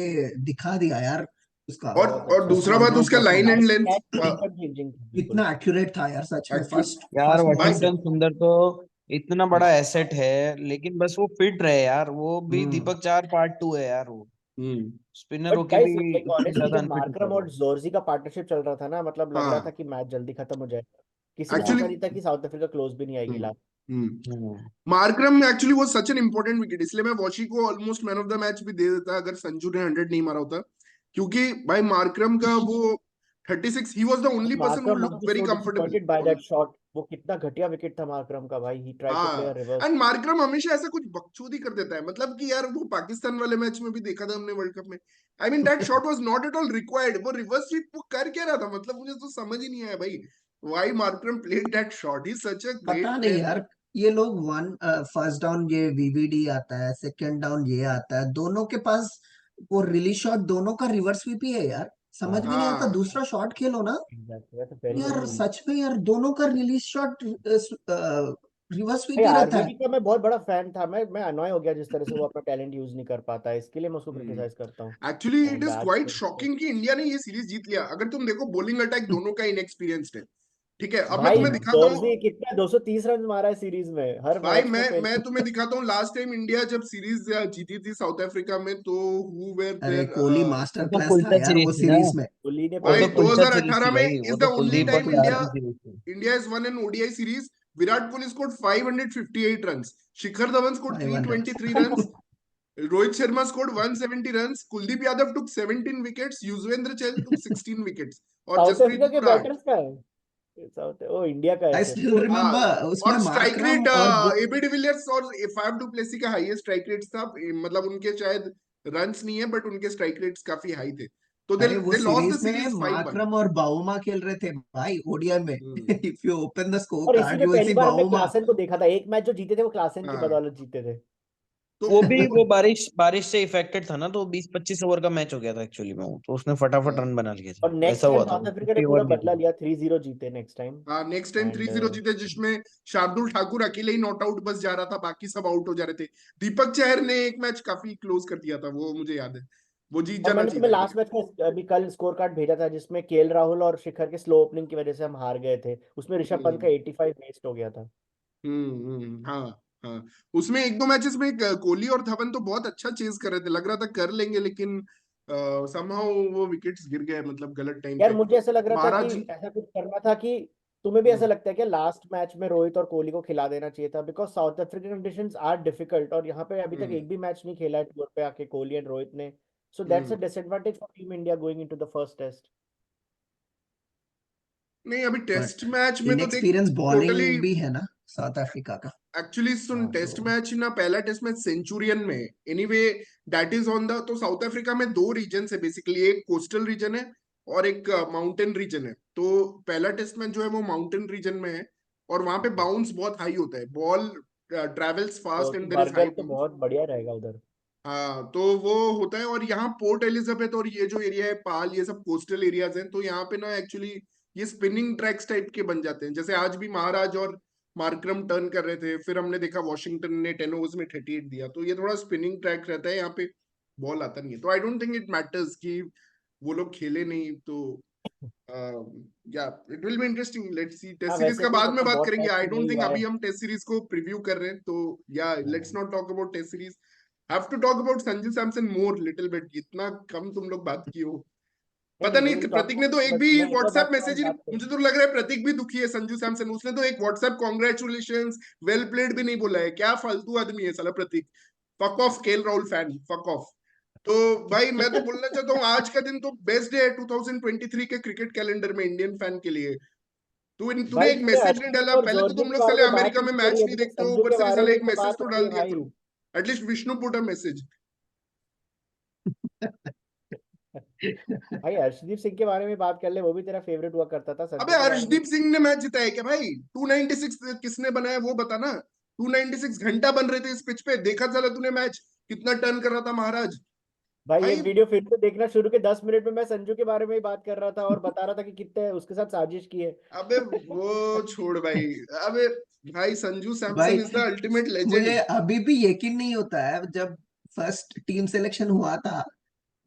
दिखा दिया यार उसका और बहुत और अच्छा दूसरा बात परफॉर्मेंस उसका line performance and length wicket changing था बिल्कुल। कितना एक्यूरेट था यार, सच में। एक्चुअली यार फर्स्ट बॉल से वॉशिंगटन सुंदर तो इतना बड़ा एसेट है, लेकिन बस वो फिट रहे यार, वो भी दीपक चार पार्ट 2 है यार, वो स्पिनर बट होके गाइस भी लाइक इतने ऑनेस्टली ज्यादा जब अनफिट मार्करम उतर रहा और जोर्जी का पार्टनरशिप चल रहा था ना, मतलब लग रहा था हाँ, कि मैच जल्दी खत्म हो जाएगा, किसी को एक्चुअली पता नहीं था कि साउथ अफ्रीका क्लोज भी नहीं आएगी लास्ट। है। मार्करम एक्चुअली वो सच एन इंपॉर्टेंट विकेट, इसलिए मैं वॉशी को almost man of the match भी दे देता अगर संजू ने 100 नहीं मारा होता, क्योंकि भाई मार्करम का वो 36, he was the only person who Markram looked was very so comfortable disappointed by on. That shot, वो कितना घटिया विकेट था मार्करम का भाई, he tried to play a हाँ, रिवर्स। एंड मार्करम हमेशा ऐसा कुछ बकचोदी कर देता है, मतलब कि यार वो पाकिस्तान वाले मैच में भी देखा था हमने वर्ल्ड कप में, I mean that shot was not at all required, वो रिवर्स स्वीप वो कर क्या रहा था, मतलब मुझे तो समझ ही नहीं आया भाई, why Markram played that shot, he such a पता ग्रेट नहीं प्लेयर। यार, ये लोग फर्स्ट डाउन ये वीवीडी आता है, सेकंड डाउन ये आता है, दोनों के पास वो रिलीज शॉट दोनों का रिवर्स स्वीप ही है यार, समझ में नहीं आता। हाँ, दूसरा शॉट खेलो ना एग्जैक्टली, दैट्स वेरी वेरी यार, हम्म, सच में यार, दोनों का रिलीज शॉट रिवर्स स्वीप भाई ही रहता आरबीडी है। का मैं बहुत बड़ा फैन था, मैं अनॉय हो गया जिस तरह से वो अपना टैलेंट यूज नहीं कर पाता है, इसके लिए मैं उसको क्रिटिसाइज करता हूँ। एक्चुअली इट एंड इज आज क्वाइट फिर शॉकिंग कि इंडिया ने ये सीरीज जीत लिया। अगर तुम देखो बॉलिंग अटैक दोनों का इनएक्सपीरियंस्ड है, ठीक है, अब मैं भाई तुम्हें दिखाता हूँ, जॉर्जी कितना 230 रन मारा है सीरीज में, हर भाई मैच में मैं पहले। तुम्हें दिखाता हूँ लास्ट टाइम इंडिया जब सीरीज जीती थी साउथ अफ्रीका में, तो हु वेर अरे देयर, कोहली वो मास्टर तो क्लास था कुलचा यार वो सीरीज थी ना, सीरीज में। कोहली ने वो भाई तो पहले कुलचा सीरीज 2018 थी में भाई, इज वो द तो ओनली कुलदीप टाइम बत्तुआर इंडिया की सीरीज थी। India is one N ODI series, Virat Kohli scored 558 runs, Shikhar Dhawan scored 500 323 runs, Rohit Sharma scored 170 runs, Kuldeep Yadav took 17 wickets, Yuzvendra Chahal took 16 wickets, और साउथ जसप्रीत अफ्रीका के बुमराह, बैटर्स का है, साउथ ओ इंडिया का है आई सिर्फ। स्टिल हाँ, रिमेम्बर उसमें और स्ट्राइक मार्करम रेट और एबी डिविलियर्स और फाफ डुप्लेसी का हाईएस्ट स्ट्राइक रेट था, मतलब उनके शायद रन्स नहीं है बट उनके स्ट्राइक रेट्स काफी हाई थे, तो दे अरे वो दे लॉस्ट द सीरीज में सीरीज 5-1। मार्करम और बाउमा खेल रहे थे भाई ओडीआई में। If you open the score और इसी कार्ड में यू विल पहली सी बार हमने बाउमा। क्लासन को देखा था, एक मैच जो जीते थे वो क्लासन की हाँ, बदौलत जीते थे। तो वो भी वो बारिश बारिश से इफेक्टेड था ना, तो 20-25 ओवर का मैच हो गया था एक्चुअली में, वो तो उसने फटाफट रन बना लिए थे, और नेक्स्ट ऐसा टाइम हुआ था, साउथ वो अफ्रीका ने 50 पूरा ओवर नहीं बदला था। लिया, 3-0 जीते नेक्स्ट टाइम। हाँ, नेक्स्ट टाइम एंड 3-0 जीते, जिसमें शार्दुल ठाकुर अकेले ही नॉट आउट बस जा रहा था, बाकी सब आउट हो जा रहे थे, दीपक चहर ने एक मैच काफी क्लोज कर दिया था, वो मुझे याद है, वो जीत और जाना मैंने चाहिए था तुम्हें लास्ट इंडिया मैच में अभी कल स्कोर कार्ड भेजा था जिसमें केएल राहुल और शिखर के स्लो ओपनिंग की वजह से हम हार गए थे, उसमें को। ऋषभ पंत का 85 वेस्ट हो गया था। हाँ, हाँ, उसमें एक दो मैचेस में कोहली और धवन तो बहुत अच्छा चेज कर रहे थे, लग रहा था कर लेंगे, लेकिन समहाउ वो विकेट्स गिर गए, मतलब गलत टाइम यार पे। मुझे ऐसा लग रहा था कि महाराज, ऐसा कुछ करना था कि तुम्हें भी ऐसा लगता है कि लास्ट मैच में रोहित और कोहली को खिला देना चाहिए था, because South African conditions are difficult, और यहाँ पे अभी तक हम्म, एक भी मैच नहीं खेला है टूर पे आके कोहली एंड रोहित ने, so that's a hmm, disadvantage for team India going into the first test. नहीं अभी टेस्ट बट मैच में तो देख, इनएक्सपीरियंस टोटली बॉलिंग भी है ना साउथ अफ्रीका का। एक्चुअली सुन, हाँ तो टेस्ट मैच ना, पहला टेस्ट मैच सेंचुरियन में है, anyway that is on the, तो साउथ अफ्रीका में दो रीजन है बेसिकली, एक कोस्टल रीजन है और एक माउंटेन रीजन है, तो पहला टेस्ट मैच जो है वो माउंटेन रीजन में है, और वहां पे बाउंस बहुत हाई होता है, बॉल ट्रेवल्स फास्ट तो एंड देयर इज हाई बर्गल तो बाउंस। बहुत बढ़िया रहेगा उधर। हाँ, तो वो होता है, और यहाँ पोर्ट एलिजाबेथ और ये जो एरिया है पाल, ये सब कोस्टल एरियाज हैं, तो यहाँ पे ना एक्चुअली ये स्पिनिंग ट्रैक्स टाइप के बन जाते हैं, जैसे आज भी महाराज और मार्करम टर्न कर रहे थे, फिर हमने देखा वॉशिंगटन ने 10 ओवर्स में 38 दिया, तो ये थोड़ा स्पिनिंग ट्रैक रहता है, यहाँ पे बॉल आता नहीं है, तो I don't think it matters कि वो लोग खेले नहीं, तो yeah it will be interesting, let's see. Test हाँ सीरीज वैसे का भी बाद में मतलब बात बहुत करेंगे, टाइम आई से डोंट नहीं थिंक हुआ है। अभी हम टेस्ट सीरीज को प्रीव्यू कर रहे हैं, तो yeah let's not talk about test series, have to talk about Sanju Samson more little bit, इतना कम तुम लोग बात किए हो। नहीं पता नहीं, वी नहीं विल टॉक प्रतीक ने अबाउट, तो एक बट भी मैं एक और व्हाट्सएप बात पे और मैसेज ही, बात मुझे करूँ। तो लग रहा है प्रतीक भी दुखी है संजू सैमसन, उसने तो एक व्हाट्सएप कॉन्ग्रेचुलेशंस वेल प्लेड भी नहीं बोला है, क्या फालतू आदमी है साला Prateek. Fuck off KL Rahul fan, fuck off. तो भाई मैं तो बोलना चाहता हूँ आज का दिन तो बेस्ट डे है 2023 के क्रिकेट कैलेंडर में इंडियन फैन के लिए। तूने भाई एक तूने मैसेज नहीं अर्शदीप डाला, और पहले तो जॉर्डी तुम के लोग बारे साले में बात अमेरिका ही में नहीं मैच करी, नहीं अभी तक देखते हो, संजू ऊपर के से बारे साले में एक तो मैसेज बात तो करी डाल है दिया भाई। करो। At least Vishnu put a message. भाई अर्शदीप सिंह के बारे में बात कर ले, वो भी तेरा फेवरेट हुआ करता था। अबे संजू के बारे में अर्शदीप सिंह ने मैच जिताया क्या भाई? 296 किसने बनाया वो बता ना। 296 घंटा बन रहे थे इस पिच पे, देखा चला तूने मैच कितना टर्न कर रहा था महाराज भाई, ये भाई। वीडियो फिर से देखना शुरू के 10 मिनट में मैं संजू के बारे में ही बात कर रहा था और बता रहा था कि कितने उसके साथ साजिश की है। अबे वो छोड़ भाई। अबे भाई संजू भाई सैमसन इज द अल्टीमेट मुझे लेजेंड। अभी भी यकीन नहीं होता है, जब फर्स्ट टीम सिलेक्शन हुआ था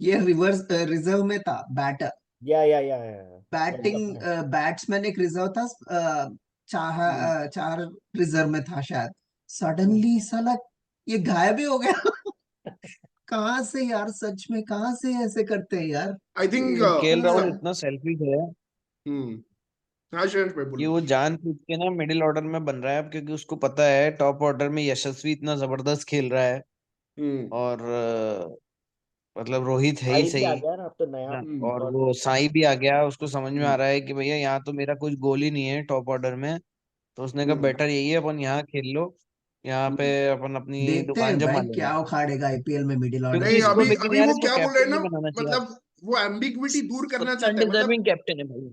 ये रिवर्स रिजर्व में था बैटर, या वर्ल्ड कप बैटिंग में। बैट्समैन एक रिजर्व था, चार रिजर्व में था शायद। हम्म। सडनली साला ये गायब ही हो गया। कहाँ से यार, सच में कहाँ से ऐसे करते हैं यार। आई थिंक केएल राहुल इतना सेल्फिश है हाँ शेर भाई कि बोलो। वो जानबूझ के ना मिडिल ऑर्डर में बन रहा है अब, क्योंकि उसको पता है टॉप ऑर्डर में यशस्वी इतना जबरदस्त खेल रहा है, हम्म और मतलब रोहित है ही भाई भी आ सही गया ना अब तो नया, ना, हम्म और और वो साई भी आ गया, उसको समझ में आ हम्म रहा है कि भैया यहाँ तो मेरा कुछ गोल ही नहीं है टॉप ऑर्डर में, तो उसने कहा हम्म बेटर यही है अपन यहाँ खेल लो, यहाँ पे हम्म। अपन अपनी देखते दुकान हैं जमा भाई लेंगे। क्या उखाड़ेगा आईपीएल में मिडिल ऑर्डर क्योंकि नहीं में। इसको, अभी लेकिन अभी यार वो इसको क्या बोल रहे हैं कैप्टन ना, नहीं बनाना चाहिए यार, मतलब वो एम्बिग्विटी दूर करना सबसे चाहता है, मतलब अनडिजर्विंग कैप्टन है भाई।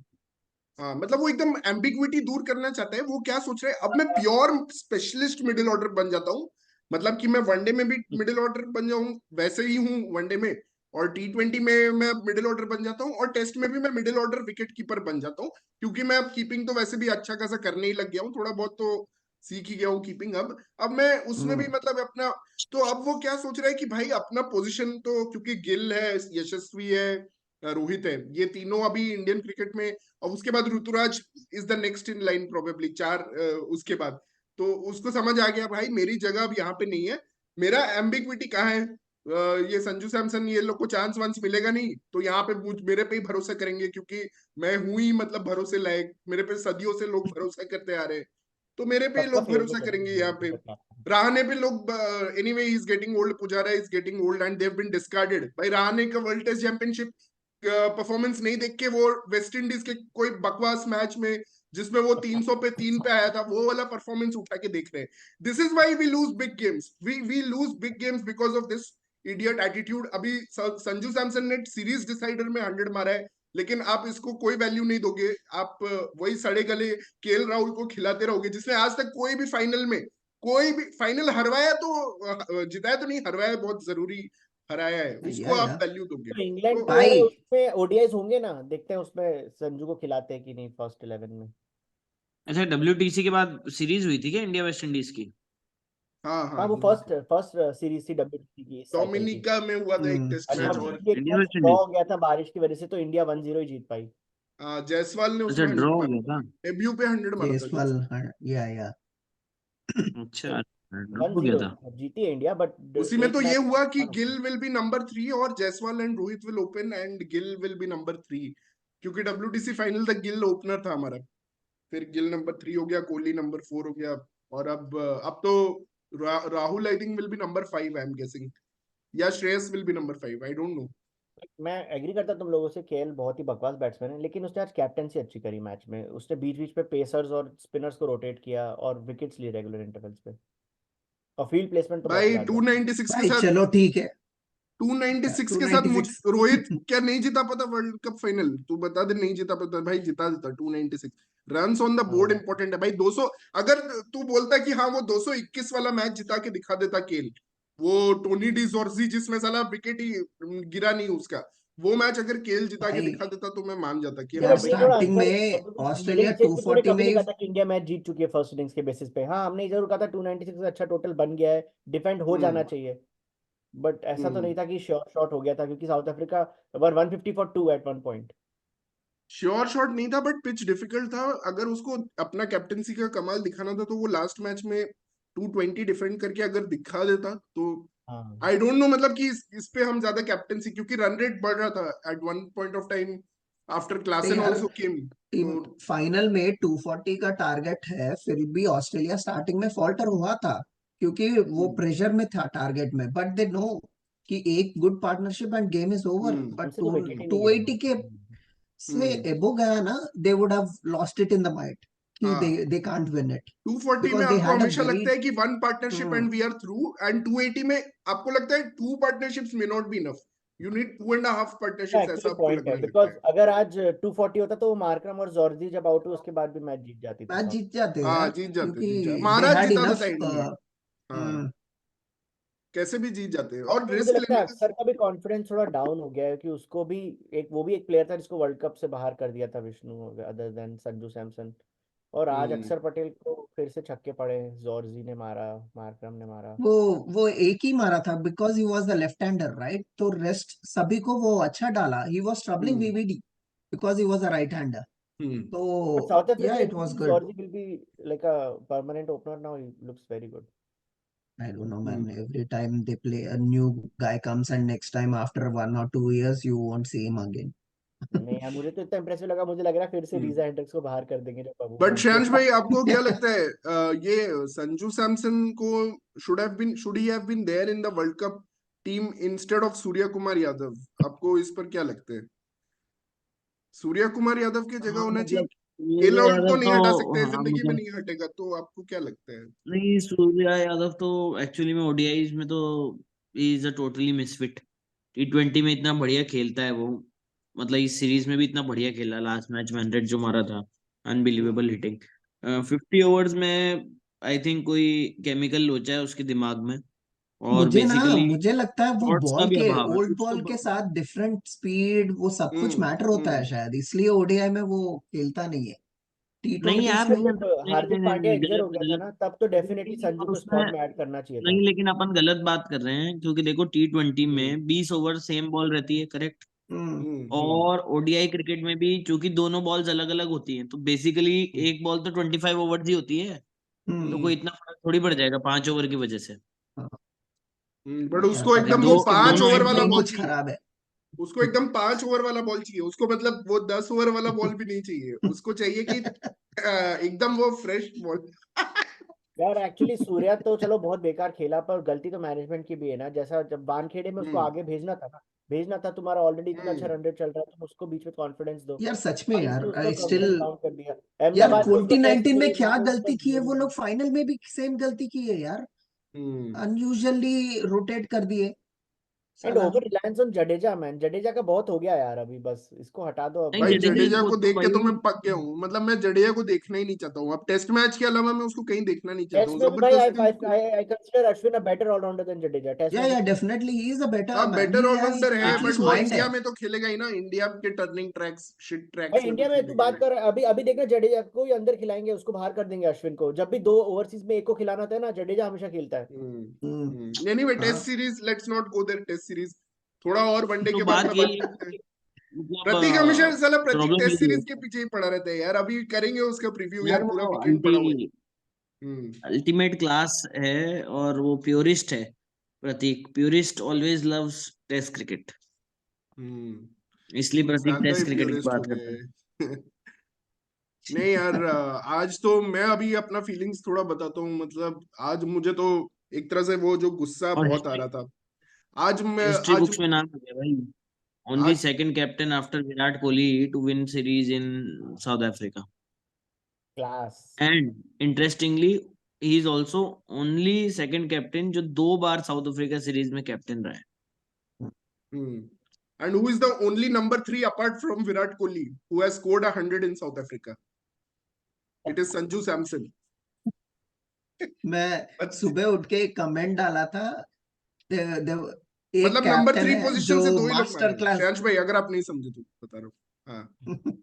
हाँ मतलब वो एकदम एम्बिग्विटी दूर करना चाहता है। वो क्या सोच रहे हैं, अब मैं प्योर स्पेशलिस्ट मिडिल ऑर्डर बन जाता हूँ, मतलब कि मैं वनडे में भी मिडिल ऑर्डर बन जाऊं, वैसे ही हूँ वनडे में, और T20 में मैं मिडिल ऑर्डर बन जाता हूँ, और टेस्ट में भी मैं मिडिल ऑर्डर विकेट कीपर बन जाता हूँ, क्योंकि मैं अब कीपिंग तो वैसे भी अच्छा खासा करने ही लग गया हूँ, थोड़ा बहुत तो सीख ही गया हूँ कीपिंग अब मैं उसमें भी हम्म। मतलब अपना। तो अब वो क्या सोच रहा है कि भाई अपना पोजीशन तो, क्योंकि गिल है, यशस्वी है, रोहित है, ये तीनों अभी इंडियन क्रिकेट में, और उसके बाद Ruturaj is the next in line probably, चार उसके बाद। तो उसको समझ आ गया भाई मेरी जगह अब यहाँ पे नहीं है, मेरा एम्बिग्विटी कहाँ है। ये संजू सैमसन ये लोग को चांस वांस मिलेगा नहीं, तो यहाँ पे मेरे पे ही भरोसा करेंगे, क्योंकि मैं हूं ही मतलब भरोसे लायक, मेरे पे सदियों से लोग भरोसा करते आ रहे हैं, तो मेरे पे ही सबका लोग भरोसा फेवरेट है करेंगे ना यहाँ पे। रहाणे पे लोग, anyway is getting old, Pujara is getting old and they have been discarded. भाई रहाणे का वर्ल्ड टेस्ट चैंपियनशिप परफॉर्मेंस नहीं देख के, वो वेस्ट इंडीज के कोई बकवास मैच में जिसमें वो 300 पे 3 पे आया था, वो वाला परफॉर्मेंस उठा के देख रहे हैं। This is why we lose big games, we lose big games because of this idiot attitude. अभी संजू सैमसन ने सीरीज डिसाइडर में 100 मारा है, लेकिन आप इसको कोई वैल्यू नहीं दोगे, आप वही सड़े गले केएल राहुल को खिलाते रहोगे, जिसने आज तक कोई भी फाइनल में, कोई भी फाइनल हरवाया तो जिताया तो नहीं, हरवाया बहुत जरूरी, हराया है, उसको या आप वैल्यू दोगे तो इंग्लैंड तो। पे भाई उसमें ओडीआईज होंगे ना, देखते हैं उसमें संजू को खिलाते हैं कि नहीं फर्स्ट 11 में। अच्छा, WTC के बाद सीरीज हुई थी क्या इंडिया वेस्ट इंडीज की? हाँ हाँ हाँ, वो फर्स्ट फर्स्ट सीरीज थी डब्ल्यूटीसी की इस साइकिल की। डोमिनिका में हुआ था एक टेस्ट अच्छा, मैच, अच्छा, और बीच में एक India match West draw Indies. हो गया था बारिश की वजह से, तो इंडिया 1-0 ही जीत पाई। जायसवाल ने अच्छा, उसमें ड्रॉ 100 हो मारा गया था, था। डेब्यू पे 100 मारा था जयसवाल, जायसवाल। हाँ, या अच्छा, ड्रॉ वन हो गया जीरो था। जीती है इंडिया, बट उसी में एक तो ये मैच हुआ कि गिल विल बी नंबर 3, और Jaiswal and Rohit will open and Gill will be number 3, क्योंकि WTC फाइनल तक गिल ओपनर था हमारा, फिर गिल नंबर 3 हो गया, कोहली नंबर 4 हो गया, और अब तो Rahul I think will be number 5 I am guessing, या Shreyas will be number 5, I don't know. मैं एग्री करता तुम लोगों से, केएल बहुत ही बकवास बैट्समैन है, लेकिन उसने आज कैप्टनसी अच्छी करी मैच में। उसने बीच बीच पे पेसर्स और स्पिनर्स को रोटेट किया और विकेट्स लिए रेगुलर इंटरवल्स पे, और फील्ड प्लेसमेंट तो बहुत भाई लाजवाब था। 296 के भाई साथ, चलो ठीक है। 296 टू के साथ नाइनटी मुझ सिक्स रोहित क्या नहीं जीता पाता वर्ल्ड कप फाइनल? तू बता दे, नहीं जीता पाता भाई, जिता देता 296 रन्स ऑन द बोर्ड, हाँ इंपॉर्टेंट है भाई 200। अगर तू बोलता कि हाँ वो 221 वाला मैच जिता के दिखा देता केल, वो टोनी डी जॉर्जी जिसमें साला विकेट ही गिरा नहीं उसका, वो मैच अगर केएल जिता के भाई दिखा देता तो मैं मान जाता कि यार हाँ बट भाई ये थोड़ा स्टार्टिंग अंतर में है, ऑस्ट्रेलिया हिटिंग से तूने 240 कभी में नहीं ही कहा था कि इंडिया मैच जीत चुकी है फर्स्ट इनिंग्स के बेसिस पे। हाँ, हमने जरूर कहा था 296 से अच्छा टोटल बन गया है, डिफेंड हो जाना चाहिए, बट ऐसा तो नहीं था कि श्योर शॉट हो गया था, क्योंकि South Africa were 150 for 2 at one point. Sure shot नहीं था बट पिच डिफिकल्ट था। अगर उसको अपना कैप्टनसी का कमाल दिखाना था तो वो लास्ट मैच में 220 डिफेंड करके अगर दिखा देता तो हाँ आई डोंट नो, मतलब कि इस पे हम ज्यादा कैप्टनसी, क्योंकि रन रेट बढ़ रहा था at one point of time after नहीं क्लासन यार, आल्सो केम। तो फाइनल में 240 का टारगेट है, फिर भी ऑस्ट्रेलिया स्टार्टिंग में फॉल्टर हुआ था क्योंकि वो प्रेशर में था टारगेट में, बट दे नो कि एक good partnership end game is over. But हमसे तो विकेट ही नहीं 280 के गिरा। से एबो गया ना, they would have lost it in the mind कि हाँ, दे कांट विन इट 240 में बिकॉज दे आपको हैड अ हमेशा वेरी लगता है कि one partnership and we are through, and 280 में आपको लगता है two partnerships may not be enough, you need 2.5 partnerships, ऐसा एक्चुअली आपको पॉइंट लगने है, लगता बिकॉज है। अगर आज 240 होता तो वो मार्करम और जॉर्जी जब आउट हुए उसके बाद भी मैच जीत जाती थी मैच साउथ। जीत जाते हाँ, यार, जीत जाते, क्योंकि जीत जाते, दे महाराज हैड जिता इनफ। देता इंडिया। हाँ, कैसे भी जीत जाते हैं और और मुझे रिस्क लगता है लेने का। अक्षर का भी कॉन्फिडेंस थोड़ा डाउन हो गया है, कि उसको भी वो भी एक प्लेयर था जिसको वर्ल्ड कप से बाहर कर दिया था विष्णु, अदर देन संजू सैमसन। और आज हम्म अक्षर पटेल को फिर से छक्के पड़े, जॉर्जी ने मारा, मार्करम ने मारा। वो वो एक ही मारा था because he was the left hander right, तो रेस्ट सभी को वो अच्छा डाला। ही वॉज ट्रबलिंग हम्म वीवीडी because he was a right hander. Hmm but तो साउथ या Africa it was is good. Zorzi will be like a permanent opener now, he looks very good. I don't know, hmm. man. Every time they play, a new guy comes, and next time after 1 or 2 years, you won't see him again. नहीं यार, मुझे तो इतना impressive लगा, मुझे लग रहा है फिर से हम्म। रीजा हेंड्रिक्स को बाहर कर देंगे जब बट बूमराह श्रेयांश भाई, आपको क्या खेलेगा। लगता है ये संजू सैमसन को should he have been there in the world cup team instead of Surya Kumar Yadav? आपको इस पर क्या लगता है? सूर्या कुमार यादव की जगह हाँ होना चाहिए। मतलब केएल सूर्या राहुल तो यादव नहीं तो, हटा सकते, हाँ जिंदगी में मतलब नहीं हटेगा, तो आपको क्या लगता है? नहीं, सूर्या यादव तो एक्चुअली में ओडीआईज में तो is a totally misfit. T20 में इतना बढ़िया खेलता है वो, मतलब इस सीरीज में भी इतना बढ़िया खेला, लास्ट मैच में 100 जो मारा था, अनबिलीवेबल हिटिंग। 50 ओवर्स में आई थिंक कोई केमिकल लोचा है उसके दिमाग में, और बेसिकली मुझे लगता है वो शॉट्स का बॉल भी के अभाव है ओल्ड उसको। बॉल के साथ डिफरेंट स्पीड वो सब कुछ मैटर होता है हम्म। शायद, इसलिए ओडीआई में वो खेलता नहीं है। टी नहीं ट्वेंटीज यार, में नहीं जब नहीं नहीं हार्दिक नहीं पांड्या नहीं, इंजर गलत हो गया था गलत। ना, तब तो डेफिनेटली नहीं, संजू और को उसमें स्क्वाड में ऐड करना चाहिए था। नहीं, लेकिन अपन गलत बात कर रहे हैं, क्योंकि देखो T20 हम्म में 20 ओवर सेम बॉल रहती है, करेक्ट। हम्म हम्म और ओडीआई क्रिकेट में भी चूंकि दोनों बॉल्स अलग अलग होती हैं, तो बेसिकली एक बॉल तो 25 ओवर्स ही होती है, तो हम्म कोई इतना फर्क थोड़ी पड़ जाएगा 5 ओवर की वजह से। हाँ, बट नहीं यार, उसको पता एकदम नहीं वो दो उसके पांच दोनों ओवर माइंडसेट में वाला ही एंड बॉल कुछ चाहिए। खराब है। उसको एकदम 5 ओवर वाला बॉल चाहिए उसको, मतलब वो 10 ओवर वाला बॉल भी नहीं चाहिए उसको, चाहिए कि एकदम वो फ्रेश बॉल। यार एक्चुअली सूर्या तो चलो बहुत बेकार खेला, पर गलती तो मैनेजमेंट की भी है ना। जैसा जब वानखेड़े में उसको हम्म आगे भेजना था ना, भेजना था, तुम्हारा ऑलरेडी इतना अच्छा हम्म रन रेट चल रहा है, तुम उसको बीच में कॉन्फिडेंस दो। यार सच में अब यार, उसने उसका आई स्टिल, कॉन्फिडेंस डाउन कर दिया। यार अहमदाबाद में उसको टेस्ट 2019 में मिली, क्या वहां गलती की है वो उसका लोग, फाइनल में भी सेम गलती की है यार। हम्म अनयूजुअली रोटेट कर दिए एंड साला। Over reliance on Jadeja. Man, Jadeja का बहुत हो गया यार, अभी बस इसको हटा दो अब। नहीं, भाई जडेजा जडेजा को को तो देख के तो भाई, मैं पक गया हूँ, मतलब मैं जडेजा को देखना ही नहीं चाहता हूँ अब, टेस्ट मैच के अलावा मैं उसको कहीं देखना नहीं चाहता टेस्ट हूँ, में भी भाई आई जबरदस्ती उसको। I consider Ashwin a better all rounder than Jadeja, test में भी या तुम। Definitely he is a better हाँ, man, better he has all rounder है, बट एटलीस्ट वो माइंड है। इंडिया में तो खेलेगा ही ना, इंडिया के टर्निंग ट्रैक्स, शिट भाई ट्रैक्स में तो इंडिया में तू खेलेगा ही। बात कर, अभी अभी देखना, जडेजा को ही अंदर खिलाएंगे, उसको बाहर कर देंगे अश्विन को। जब भी दो ओवरसीज में एक को खिलाना था ना, जडेजा हमेशा खेलता है। एनीवे, टेस्ट हाँ series, let's not go there, test series थोड़ा और वनडे तो के बारे बात में बात यही है करते हैं। कि मतलब प्रतीक हमेशा साला प्रतीक प्रॉब्लम टेस्ट यही है सीरीज के पीछे ही पड़ा रहता है यार, अभी करेंगे उसका प्रीव्यू यार, यार, पूरा वो वीकेंड पड़ा हुआ है। हम्म अल्टीमेट क्लास है, और वो प्योरिस्ट है। Prateek purist always loves test cricket, हम्म इसलिए कुछ प्रतीक ज्यादा ही टेस्ट क्रिकेट की प्योरिस्ट हो बात करता है। गए। नहीं यार, आज तो मैं अभी अपना फीलिंग्स थोड़ा बताता हूँ, मतलब आज मुझे तो एक तरह से वो जो गुस्सा और बहुत आ रहा था। आज मैं हिस्ट्री आज बुक्स में नाम आ गया भाई, ओनली आज second captain after Virat Kohli to win series in south Africa. Class. And interestingly, he is also only second captain जो 2 बार साउथ अफ्रीका सीरीज में कैप्टन रहा है। and who is the only number 3 apart from Virat Kohli who has scored 100 in South Africa? It is Sanju Samson. मैं But सुबह उठ के एक कमेंट डाला था। एक मतलब नंबर कैप्टन 3 है पोजीशन जो से 2 ही लोग मास्टर माने क्लास श्रेयांश भाई, अगर आप नहीं समझे तो बता रहा हूँ। हाँ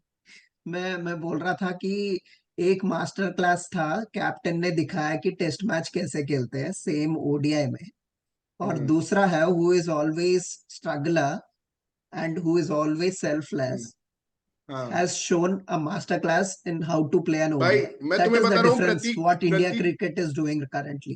मैं बोल रहा था कि एक मास्टर क्लास था, कैप्टन ने दिखाया कि टेस्ट मैच कैसे खेलते हैं सेम ओडीआई में, और हम्म दूसरा है who is always struggler and who is always hmm, selfless हाँ has shown a master class in how to play an भाई ODI. मैं That तुम्हें is the बता रहा हूँ, difference Prateek what India Prateek cricket is doing currently.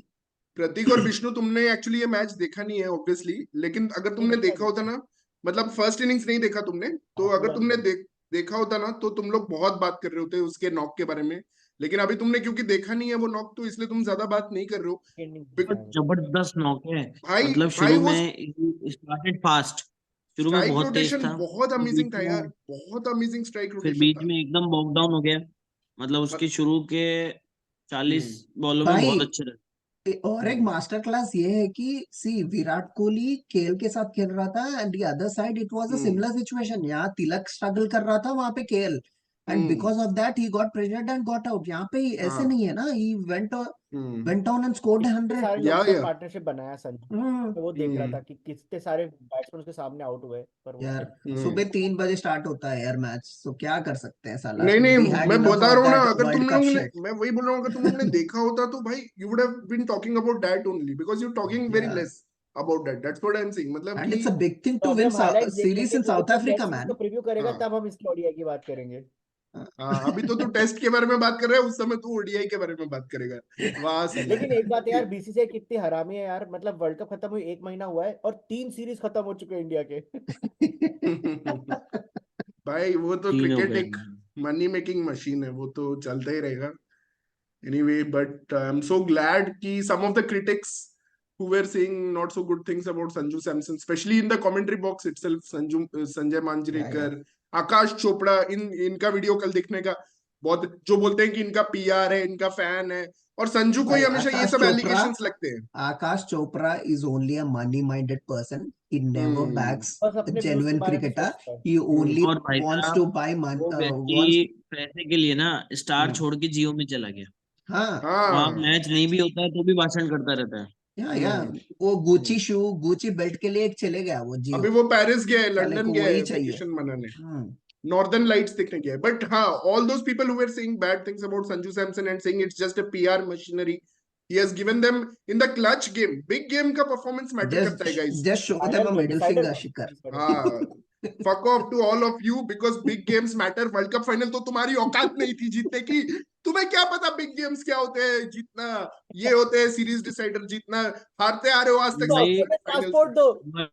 प्रतीक और विष्णु, तुमने actually ये मैच देखा नहीं है ऑब्वियसली, लेकिन अगर नहीं तुमने देखा देखा होता ना, मतलब फर्स्ट इनिंग्स नहीं देखा तुमने, तो हाँ अगर पूरा तुमने नहीं देखा होता ना, तो तुम लोग बहुत बात कर रहे होते उसके नॉक के बारे में। लेकिन अभी तुमने क्योंकि देखा नहीं है वो नॉक, तो इसलिए तुम ज्यादा बात नहीं कर रहे हो। नहीं बिक- देखा है। जबरदस्त नॉक है। भाई मतलब भाई शुरू वो में स्टार्टेड फास्ट, शुरू में स्ट्राइक बहुत तेज रोटेशन था, बहुत फिर अमेजिंग बीच था यार, में बहुत अमेजिंग स्ट्राइक फिर रोटेशन बीच था। में एकदम बॉक डाउन हो गया। मतलब उसके मत- शुरू के 40 हम्म बॉलों में भाई बहुत अच्छे रहे। और एक हम्म मास्टर क्लास ये है कि सी विराट कोहली केएल के साथ खेल रहा था and the other side it was a hmm similar situation, यहाँ तिलक स्ट्रगल कर रहा था, वहां पे KL, and hmm, because of that he got pressured and got out. यहाँ पे ऐसे हाँ नहीं है ना, ही हम्म वेंट ऑन एंड स्कोर्ड कितने 100। सारे लोगों से या पार्टनरशिप बनाया संजू, हम्म तो वो देख रहा हम्म था कि कितने सारे बैट्समैन उसके सामने आउट हुए, पर वो यार फिर सुबह हम्म 3 बजे स्टार्ट होता है यार मैच, तो क्या कर सकते हैं साला, नहीं नहीं, वी हैड मैं इनफ बता ऑफ रहा हूँ ना, दैट अगर तुम वर्ल्ड कप लोगों ने, शिट। मैं वही बोल रहा हूँ, अगर तुम लोगों ने देखा होता तो भाई you would have been talking about that only, because you talking very या less about that, that's what I am saying, मतलब एंड कि इट्स अ बिग थिंग तो टू अभी विन हम हाईलाइट्स देख सीरीज लेंगे, इन तो जब साउथ तू अफ्रीका टेस्ट सीरीज का मैन। प्रीव्यू करेगा हाँ तब हम इसके ओडीआई की बात करेंगे। हाँ, अभी तो तू टेस्ट के बारे में बात कर रहा है, उस समय तू ओडीआई के बारे में बात करेगा। वाह साला लेकिन एक बात है यार, बीसीसीआई कितनी हरामी है यार, मतलब वर्ल्ड कप खत्म हुई 1 महीना हुआ है और 3 सीरीज खत्म हो चुके हैं इंडिया के। भाई वो तो 3 हो क्रिकेट गए। एक मनी मेकिंग मशीन है, वो तो चलता ही रहेगा। Anyway, but I'm so glad कि some of the critics who were saying not so good things about Sanju Samson, especially in the commentary box itself, Sanjay या मांजरेकर, आकाश चोपड़ा, इनका वीडियो कल देखने का, बहुत जो बोलते हैं कि इनका पीआर है, इनका फैन है, और संजू को ही भाई हमेशा ये सब एलिगेशंस लगते हैं। Akash Chopra is only a money minded person, he never hmm backs बस अ अपने व्यूज के जेन्युइन बारे में क्रिकेटर, सोचता है। ही ओनली और भाई वांट्स टू साहब, बाय वो वांट्स। व्यक्ति पैसे के लिए ना स्टार छोड़ के जियो में चला गया। हाँ वहां हाँ मैच नहीं भी होता है तो भी भाषण करता रहता है। या हम्म वो गुची हम्म। शू गुची बेल्ट के लिए एक चले गया वो अभी जियो, वो पेरिस गया है, साले लंदन को गया वही है चाहिए। वेकेशन मनाने, हम्म नॉर्दर्न लाइट्स देखने गया है। बट हाँ, all those people who were saying bad things about Sanju Samson and saying it's just a PR machinery, he has given them in the clutch game, big game का परफॉर्मेंस मैटर करता है guys. Just show them final a में middle decider finger था शिखर। हाँ, fuck off to all of you because big games matter। World cup final तो तुम्हारी औकात नहीं थी जीतने की, तुम्हें क्या पता बिग गेम्स क्या होते हैं, जीतना ये होते हैं सीरीज डिसाइडर, जीतना, हारते आ रहे हो आज तक तो सब भाई हमें फाइनल्स पासपोर्ट में। दो।